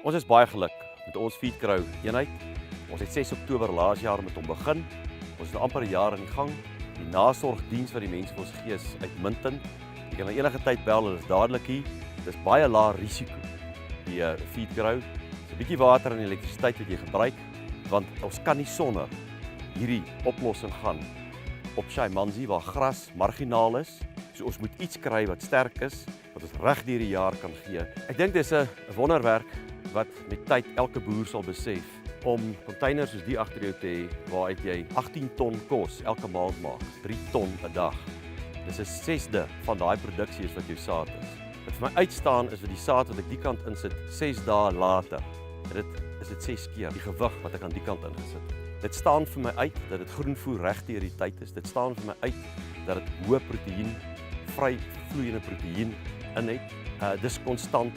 Ons is baie geluk met ons Feedcrow eenheid. Ons het 6 Oktober laas jaar met hom begin. Ons is nou amper 'n jaar aan die gang. Die nasorgdiens wat die mense vir ons gee is uitmuntend. Jy kan enige tyd bel, hulle is dadelik hier. Dit is baie lae risiko. Die Feedcrow, dis 'n bietjie water en elektrisiteit wat jy gebruik, want ons kan nie sonder hierdie oplossing gaan op Shaimanzi waar gras marginaal is. So ons moet iets kry wat sterk is, wat ons reg deur die jaar kan gee. Ek dink dis 'n wonderwerk wat met tyd elke boer sal besef om containers soos die agter jou te hê waaruit jy 18 ton kos elke maand maak, 3 ton 'n dag. Dis 'n 1/6 van daai produksie is wat jou saad is. Wat vir my uitstaan is dat die saad wat ek die kant insit 6 dae later, is dit 6 keer die gewig wat ek aan die kant ingesit het. Dit staan vir my uit dat dit groenvoer reg deur die tyd is. Dit staan vir my uit dat dit hoë proteïen, vry vloeiende proteïen in het. Dis konstant.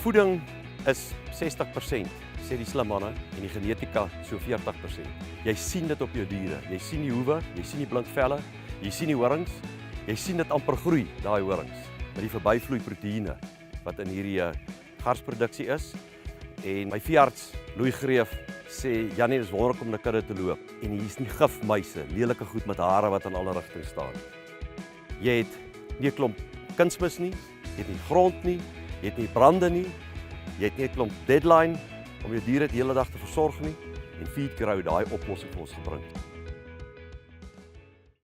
Voeding is 60%, sê die slim manne, en die genetika so 40%. Jy sien dit op jou diere. Jy sien die hoewe, jy sien die blindvelle, jy sien die horings, jy sien dit amper groei, daai horings, met die verbyvloei proteïene wat in hierdie garsproduksie is. En my veearts, Louis Greef, sê Janie, dis wonderlik om 'n kudde te loop en hier's nie gifmuise, lelike goed met hare wat in alle rigtings staan. Jy het nie 'n klomp kunsmis nie, jy het nie grond nie, jy het nie brande nie, jy het nie 'n klomp deadline om jou diere die hele dag te versorg nie en Feedcrow daai oplossing vir ons gebring.